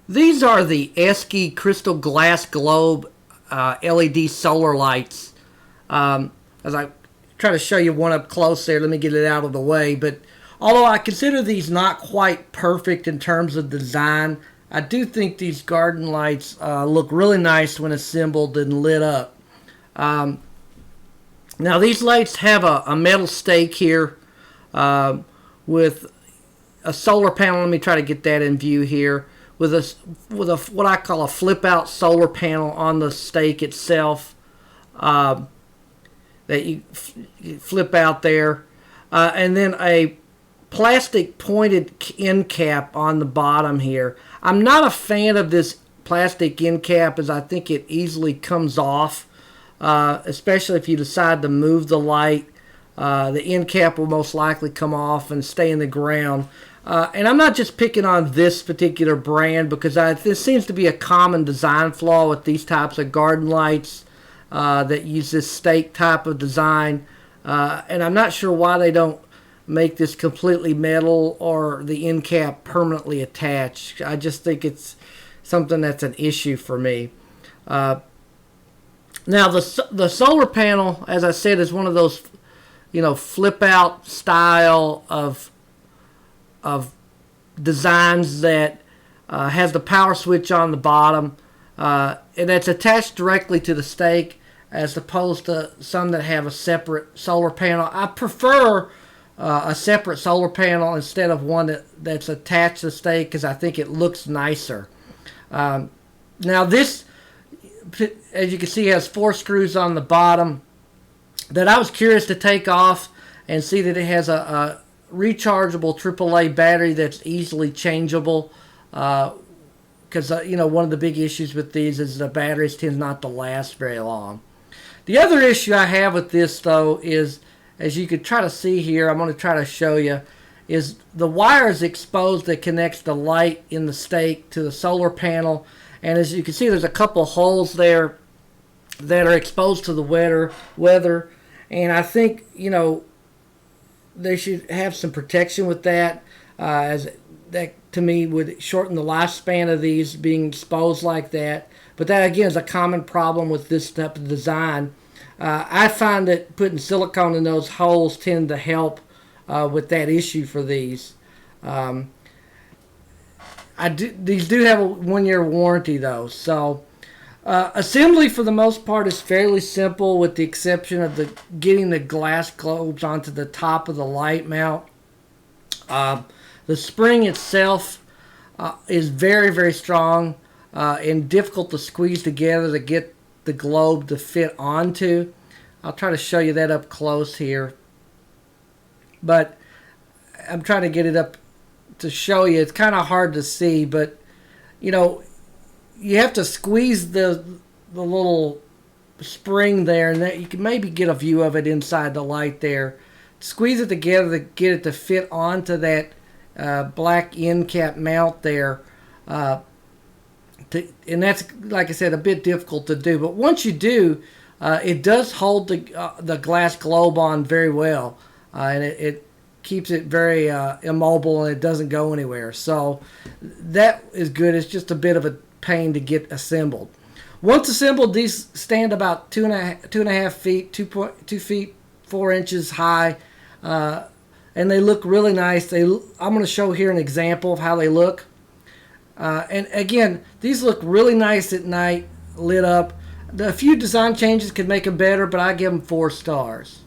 These are the Esky crystal glass globe LED solar lights. As I try to show you one up close there, let me get it out of the way. But although I consider these not quite perfect in terms of design, I do think these garden lights look really nice when assembled and lit up. Now these lights have a metal stake here with a solar panel. Let me try to get that in view here. With a what I call a flip out solar panel on the stake itself that you flip out there, and then a plastic pointed end cap on the bottom here. I'm not a fan of this plastic end cap as I think it easily comes off, especially if you decide to move the light. The end cap will most likely come off and stay in the ground. And I'm not just picking on this particular brand because this seems to be a common design flaw with these types of garden lights that use this stake type of design. And I'm not sure why they don't make this completely metal or the end cap permanently attached. I just think it's something that's an issue for me. Now the solar panel, as I said, is one of those flip out style of designs that has the power switch on the bottom, and it's attached directly to the stake as opposed to some that have a separate solar panel. I prefer a separate solar panel instead of one that's attached to the stake because I think it looks nicer. Now this, as you can see, has 4 screws on the bottom that I was curious to take off and see that it has a rechargeable AAA battery that's easily changeable, because one of the big issues with these is the batteries tend not to last very long. The other issue I have with this though is, as you could try to see here, I'm going to try to show you, is the wire is exposed that connects the light in the stake to the solar panel, and as you can see there's a couple holes there that are exposed to the weather, and I think they should have some protection with that, as that to me would shorten the lifespan of these being exposed like that. But that again is a common problem with this type of design. I find that putting silicone in those holes tend to help with that issue for these. These do have a 1-year warranty though, so assembly for the most part is fairly simple with the exception of getting the glass globes onto the top of the light mount. The spring itself is very, very strong and difficult to squeeze together to get the globe to fit onto. I'll try to show you that up close here, but I'm trying to get it up to show you. It's kind of hard to see, but you have to squeeze the little spring there, and that you can maybe get a view of it inside the light there. Squeeze it together to get it to fit onto that black end cap mount there. And that's, like I said, a bit difficult to do. But once you do, it does hold the glass globe on very well. And it keeps it very immobile, and it doesn't go anywhere. So that is good. It's just a bit of a pain to get assembled. Once assembled, these stand about 2.5 feet, 2 feet 4 inches high, and they look really nice. I'm going to show here an example of how they look. And again, these look really nice at night, lit up. A few design changes could make them better, but I give them 4 stars.